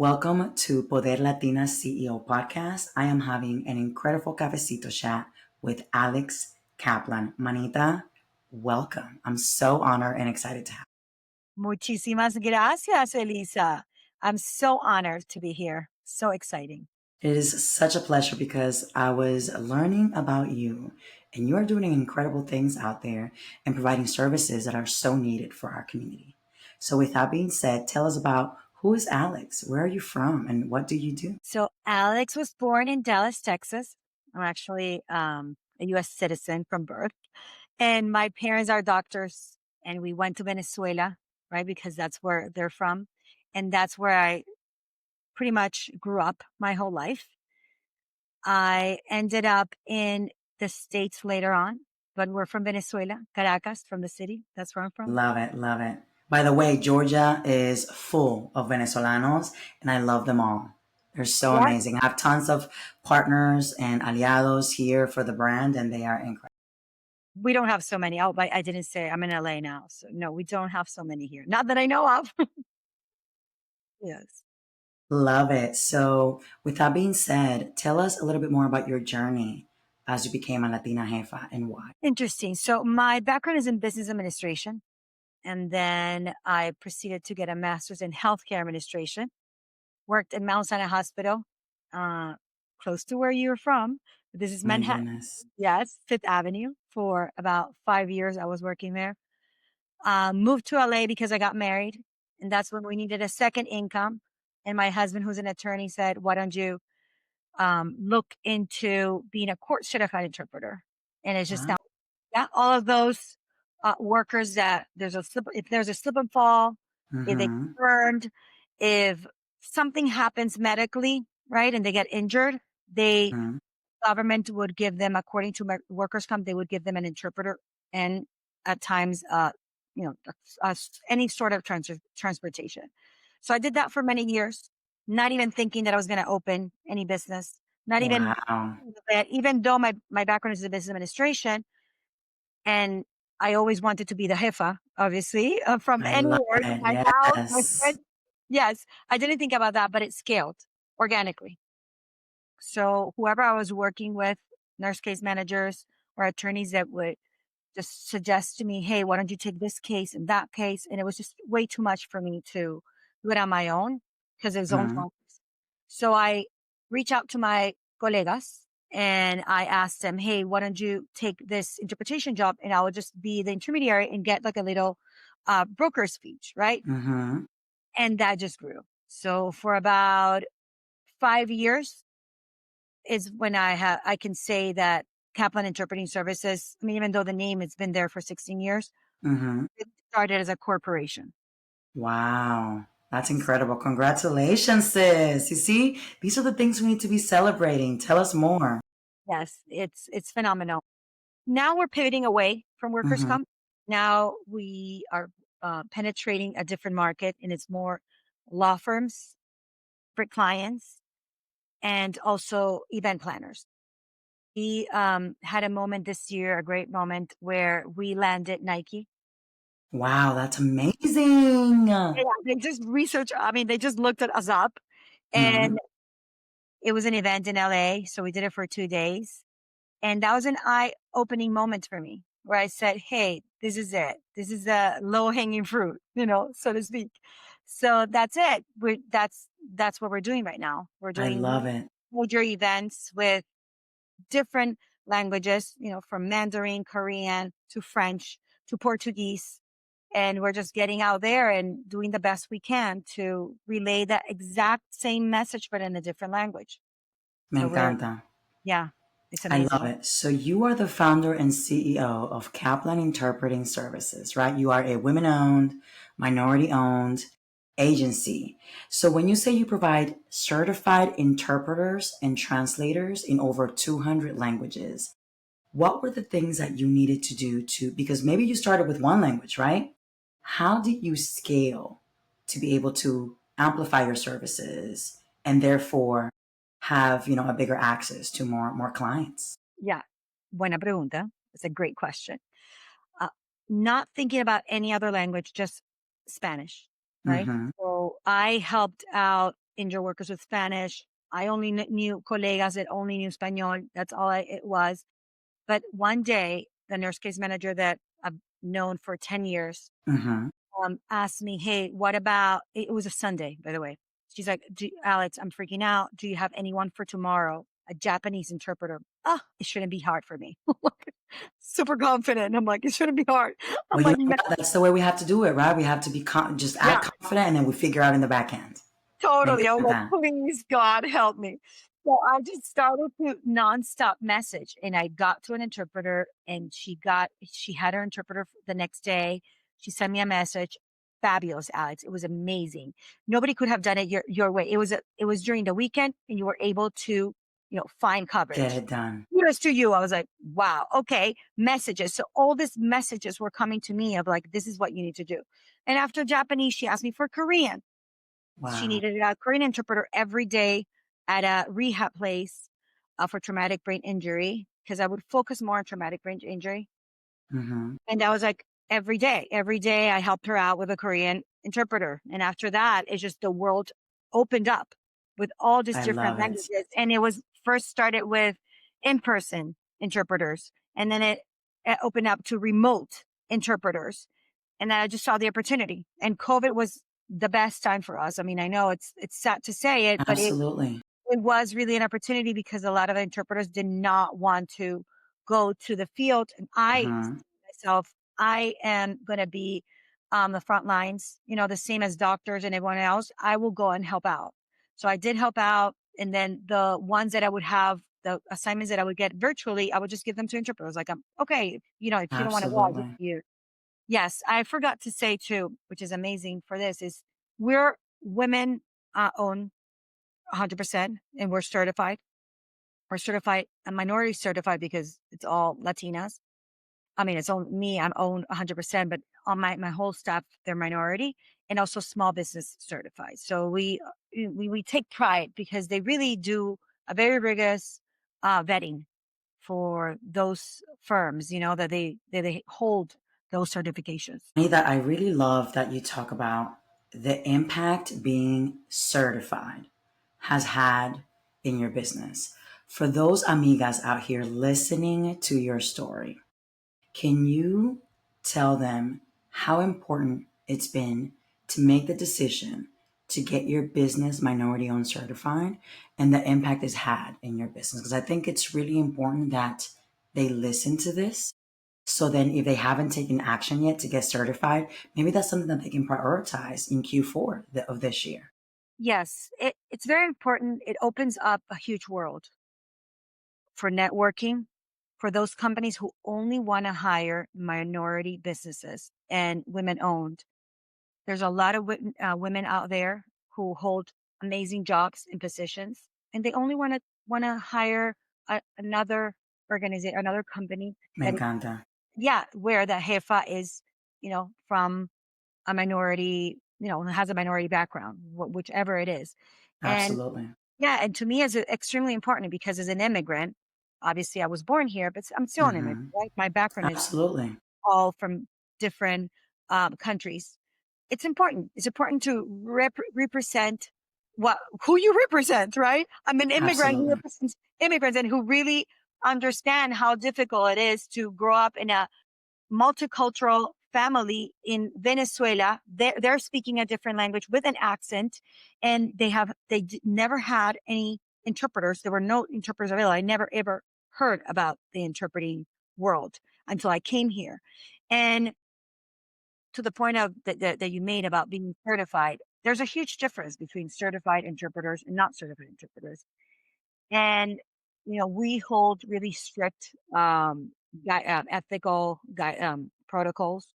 Welcome to Poder Latina CEO podcast. I am having an incredible cafecito chat with Alex Kaplan. Manita, welcome. I'm so honored and excited to have Muchísimas gracias, Elisa. I'm so honored to be here. So exciting. you. It is such a pleasure because I was learning about you and you are doing incredible things out there and providing services that are so needed for our community. So with that being said, tell us about who is Alex? Where are you from and what do you do? So Alex was born in Dallas, Texas. I'm actually a U.S. citizen from birth. And my parents are doctors. And we went to Venezuela, right? Because that's where they're from. And that's where I pretty much grew up my whole life. I ended up in the States later on, but we're from Venezuela, Caracas, from the city. That's where I'm from. Love it, love it. By the way, Georgia is full of Venezolanos, and I love them all. They're so Yeah. amazing. I have tons of partners and aliados here for the brand, and they are incredible. We don't have so many. Oh, but I didn't say I'm in LA now. So no, we don't have so many here. Not that I know of. Yes. Love it. So, with that being said, tell us a little bit more about your journey as you became a Latina jefa and why. Interesting. So my background is in business administration. And then I proceeded to get a master's in healthcare administration. Worked at Mount Sinai Hospital, uh, close to where you're from. This is My Manhattan. goodness. Yes, Fifth Avenue. For about 5 years, I was working there. Moved to LA because I got married. And that's when we needed a second income. And my husband, who's an attorney, said, why don't you look into being a court certified interpreter? And it's just Wow. now, yeah, all of those workers that if there's a slip and fall, if they get Mm-hmm. burned, if something happens medically, right, and they get injured, they Mm-hmm. government would give them, according to workers' comp, they would give them an interpreter and at times, you know, any sort of transportation. So I did that for many years, not even thinking that I was going to open any business, not even Wow. that, even though my background is in business administration and I always wanted to be the jefa, obviously, from I love anywhere, it. my house, my Yes. friend. Yes, I didn't think about that, but it scaled organically. So whoever I was working with, nurse case managers or attorneys that would just suggest to me, hey, why don't you take this case and that case? And it was just way too much for me to do it on my own because it was own Mm-hmm. focus. So I reach out to my colegas and I asked them, hey, why don't you take this interpretation job and I will just be the intermediary and get like a little broker speech, right? Mm-hmm. And that just grew. So for about 5 years, is when I can say that Kaplan Interpreting Services, I mean, even though the name has been there for 16 years, Mm-hmm. it started as a corporation. Wow. That's incredible. Congratulations, sis. You see, these are the things we need to be celebrating. Tell us more. Yes, it's phenomenal. Now we're pivoting away from workers' Mm-hmm. comp. Now we are penetrating a different market, and it's more law firms for clients and also event planners. We had a moment this year, a great moment where we landed Nike. Wow, that's amazing. Yeah, they just researched, I mean, they just looked at us up Mm-hmm. and it was an event in LA. So we did it for 2 days. And that was an eye opening moment for me where I said, hey, this is it. This is the low hanging fruit, so to speak. So that's it. That's what we're doing right now. We're I doing love it. major events with different languages, from Mandarin, Korean to French to Portuguese. And we're just getting out there and doing the best we can to relay that exact same message, but in a different language. Me So encanta. yeah, it's I love amazing. it. So you are the founder and CEO of Kaplan Interpreting Services, right? You are a women-owned, minority-owned agency. So when you say you provide certified interpreters and translators in over 200 languages, what were the things that you needed to do because maybe you started with one language, right? How did you scale to be able to amplify your services and therefore have, a bigger access to more clients? Yeah. Buena pregunta. It's a great question. Uh, Not thinking about any other language, just Spanish, right? Mm-hmm. So I helped out injured workers with Spanish. I only knew colegas that only knew Espanol. That's all it was. But one day, the nurse case manager that I've known for 10 years Mm-hmm. asked me, hey, what about, it was a Sunday, by the way. She's like, Alex, I'm freaking out. Do you have anyone for tomorrow? A Japanese interpreter. Oh, it shouldn't be hard for me. Super confident. I'm like, it shouldn't be hard. I'm Well, you like, know what? That's the way we have to do it, right? We have to be just yeah, act confident, and then we figure out in the back end. Me totally. I was encanta. like, please, God, help me. So I just started to nonstop message and I got to an interpreter and she had her interpreter the next day. She sent me a message. Fabulous, Alex. It was amazing. Nobody could have done it your way. It was during the weekend and you were able to, find Get coverage. it done. Kudos to you. I was like, wow, okay. Messages. So all these messages were coming to me of like, this is what you need to do. And after Japanese, she asked me for Korean. She Wow. needed a Korean interpreter every day at a rehab place for traumatic brain injury because I would focus more on traumatic brain injury. Mm-hmm. And that was like every day I helped her out with a Korean interpreter. And after that, it's just the world opened up with all these I different love it. languages. And it was first started with in-person interpreters. And then it opened up to remote interpreters. And then I just saw the opportunity. And COVID was the best time for us. I mean, I know it's sad to say it, but Absolutely. it was really an opportunity because a lot of interpreters did not want to go to the field. And I Mm-hmm. myself, I am going to be on the front lines, the same as doctors and everyone else. I will go and help out. So I did help out. And then the ones that I would have, the assignments that I would get virtually, I would just give them to interpreters. Like, okay, if you don't want to go, I'll give Absolutely. you. Yes, I forgot to say too, which is amazing for this, is we're women owned 100% and we're certified. We're certified, and minority certified because it's all Latinas. I mean, it's on me, I'm owned 100%, but on my whole staff, they're minority and also small business certified. So we take pride because they really do a very rigorous vetting for those firms, that they hold those certifications. That I really love that you talk about the impact being certified has had in your business. For those amigas out here listening to your story, can you tell them how important it's been to make the decision to get your business minority owned certified and the impact it's had in your business? Because I think it's really important that they listen to this. So then, if they haven't taken action yet to get certified, maybe that's something that they can prioritize in Q4 of this year. Yes, it's very important. It opens up a huge world for networking for those companies who only want to hire minority businesses and women owned. There's a lot of women out there who hold amazing jobs and positions, and they only want to hire another organization, another company Me that, encanta. yeah, where the jefa is, from a minority, has a minority background, whichever it is. And Absolutely. yeah, and to me, it's extremely important because as an immigrant, obviously I was born here, but I'm still an immigrant, Hmm. right? My background is Absolutely. all from different countries. It's important. It's important to represent who you represent, right? I'm an immigrant who Absolutely. represents immigrants and who really understand how difficult it is to grow up in a multicultural family in Venezuela. They're speaking a different language with an accent, and never had any interpreters. There were no interpreters available. I never ever heard about the interpreting world until I came here, and to the point of that you made about being certified. There's a huge difference between certified interpreters and not certified interpreters, and we hold really strict ethical protocols,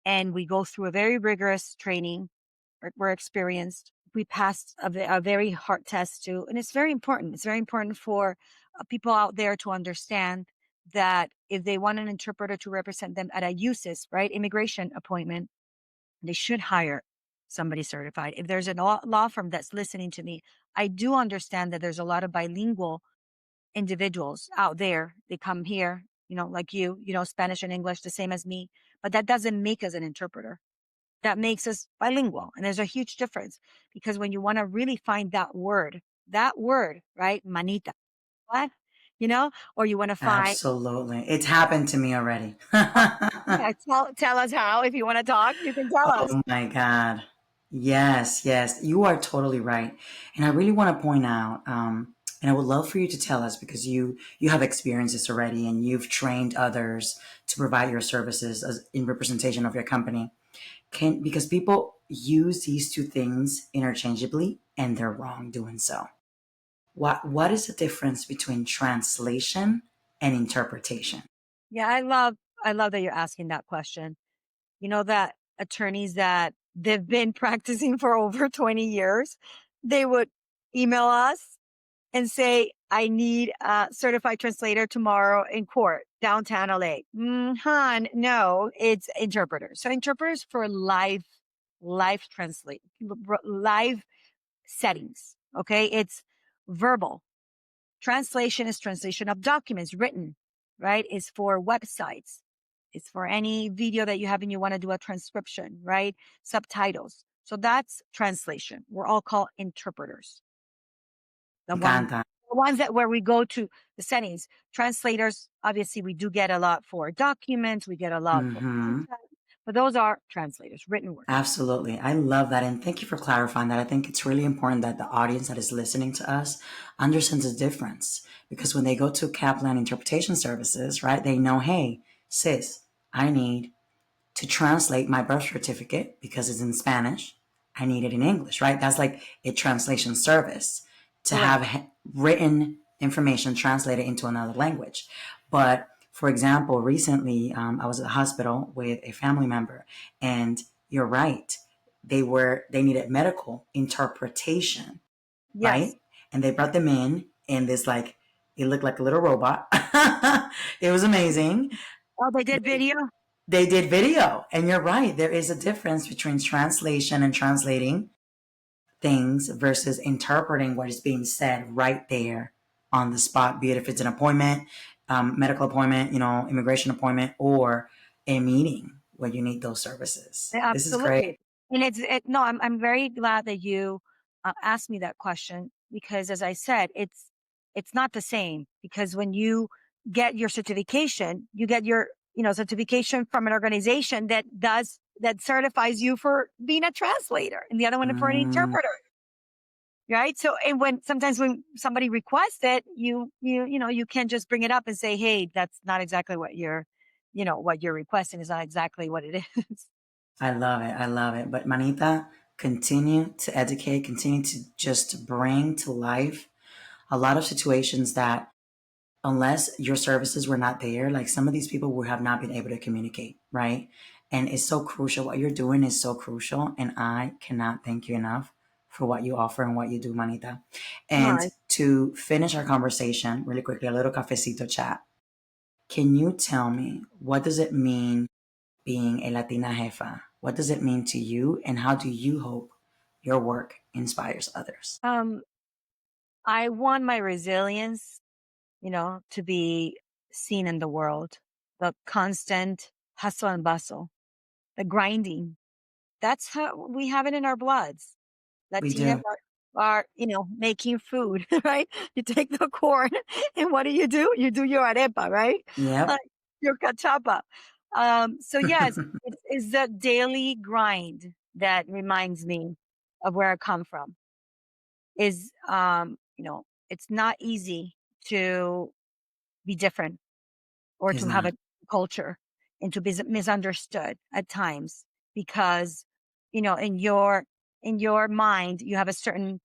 and we go through a very rigorous training. We're experienced. We passed a very hard test too, and it's very important. It's very important for people out there to understand that if they want an interpreter to represent them at a USIS, right, immigration appointment, they should hire somebody certified. If there's a law firm that's listening to me, I do understand that there's a lot of bilingual individuals out there. They come here, like Spanish and English, the same as me, but that doesn't make us an interpreter. that makes us bilingual. And there's a huge difference because when you want to really find that word, right? Manita, what? Or you want to find, Absolutely. It's happened to me already. oh, yeah, tell us how. If you want to talk, you can tell us. Oh my God. Yes, yes, you are totally right. And I really want to point out, and I would love for you to tell us because you have experiences already and you've trained others to provide your services as in representation of your company. Because people use these two things interchangeably and they're wrong doing so. What is the difference between translation and interpretation? Yeah, I love that you're asking that question. You know that attorneys that they've been practicing for over 20 years, they would email us and say, I need a certified translator tomorrow in court, downtown LA. Hon, no, it's interpreters. So interpreters for live translate, live settings. Okay. It's verbal. Translation is translation of documents written, right? It's for websites. It's for any video that you have and you want to do a transcription, right? Subtitles. So that's translation. We're all called interpreters. The Me one, encanta. the ones that where we go to the settings. Translators, obviously, we do get a lot for documents. We get a lot for Hmm. content, but those are translators, written word. Absolutely. I love that. And thank you for clarifying that. I think it's really important that the audience that is listening to us understands the difference. Because when they go to Kaplan Interpretation Services, right, they know, hey, sis, I need to translate my birth certificate because it's in Spanish. I need it in English, right? That's like a translation service to Correct. have written information translated into another language. But for example, recently I was at the hospital with a family member, and you're right. They needed medical interpretation, Yes. right? And they brought them in this like it looked like a little robot. It was amazing. Oh, they did video. They did video. And you're right. There is a difference between translation and translating things versus interpreting what is being said right there on the spot, be it if it's an appointment, medical appointment, immigration appointment, or a meeting where you need those services. This is great. Absolutely. And no, I'm very glad that you asked me that question because as I said, it's not the same because when you get your certification, you get your, certification from an organization that certifies you for being a translator and the other one for an Mm, interpreter. Right. So, and sometimes when somebody requests it, you can't just bring it up and say, hey, that's not exactly what you're requesting is not exactly what it is. I love it. I love it. But Manita, continue to educate, continue to just bring to life a lot of situations that unless your services were not there, like some of these people would have not been able to communicate, right? And it's so crucial. What you're doing is so crucial. And I cannot thank you enough for what you offer and what you do, Manita. And No, to finish our conversation really quickly, a little cafecito chat. Can you tell me what does it mean being a Latina jefa? What does it mean to you? And how do you hope your work inspires others? um, I want my resilience, to be seen in the world. The constant hustle and bustle, the grinding. That's how we have it in our bloods. We Latinas do. are, making food, right? You take the corn and what do? You do your arepa, right? Yep. Like your cachapa. So yes, it's the daily grind that reminds me of where I come from is, it's not easy to be different or It's to have not. a culture and to be misunderstood at times because in your mind you have a certain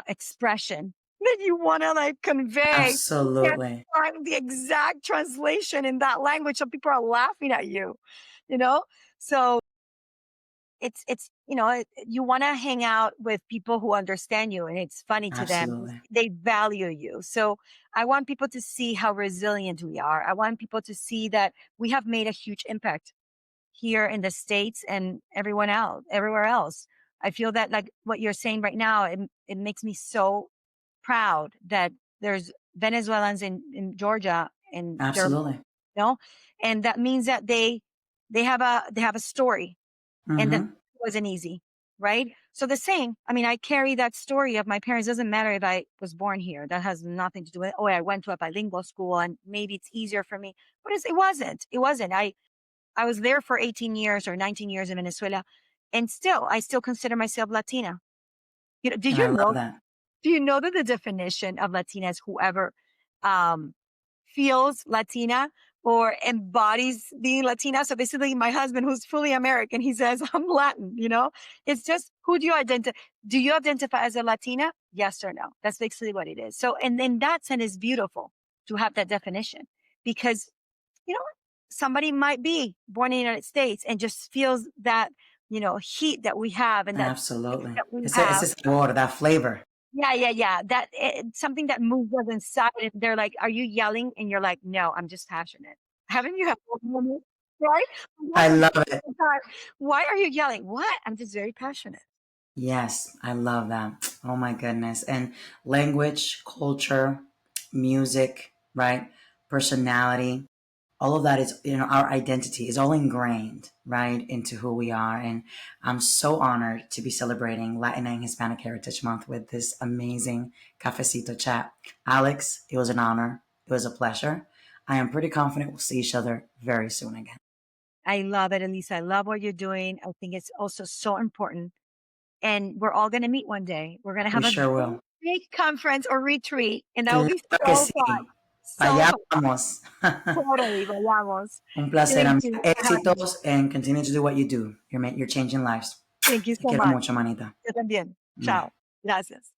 expression that you want to like convey. You can't Absolutely. find the exact translation in that language, so people are laughing at you, you know so it's you want to hang out with people who understand you and it's funny to them. Absolutely. They value you. So I want people to see how resilient we are. I want people to see that we have made a huge impact here in the States and everywhere else. I feel that like what you're saying right now, it makes me so proud that there's Venezuelans in Georgia and they're, Absolutely. and that means that they have a story and that Mm-hmm. wasn't easy, right? So the same, I mean, I carry that story of my parents. Doesn't matter if I was born here. That has nothing to do with, oh, I went to a bilingual school and maybe it's easier for me. But it wasn't. It wasn't. I was there for 18 years or 19 years in Venezuela. And still, I still consider myself Latina. You know, And I love that. do you know that the definition of Latina is whoever um, feels Latina or embodies being Latina? So basically, my husband, who's fully American, he says, I'm Latin, you know? It's just who do you identify? Do you identify as a Latina? Yes or no? That's basically what it is. So, and in that sense, it's beautiful to have that definition because, you know, somebody might be born in the United States and just feels that, you know, heat that we have and that Absolutely. that we It's have. a sabor, that flavor. Yeah, yeah, yeah. That something that moves us inside. And they're like, "Are you yelling?" And you're like, "No, I'm just passionate." Haven't you had that moment? Right? Why I are love you it. Why are you yelling? What? I'm just very passionate. Yes, I love that. Oh my goodness. And language, culture, music, right? Personality, all of that is, our identity is all ingrained, right, into who we are. And I'm so honored to be celebrating Latina and Hispanic Heritage Month with this amazing cafecito chat. Alex, it was an honor. It was a pleasure. I am pretty confident we'll see each other very soon again. I love it, Elisa. I love what you're doing. I think it's also so important. And we're all going to meet one day. We're going to We have a sure will. big conference or retreat, and that will Claro be que so fun. sí. Para So allá fun. vamos. Totally. Vayamos. Un placer, Thank amiga. you. Éxitos and continue to do what you do. You're changing lives. Thank you Te so quiero much. mucho, manita. Yo también. Bye. Chao. Gracias.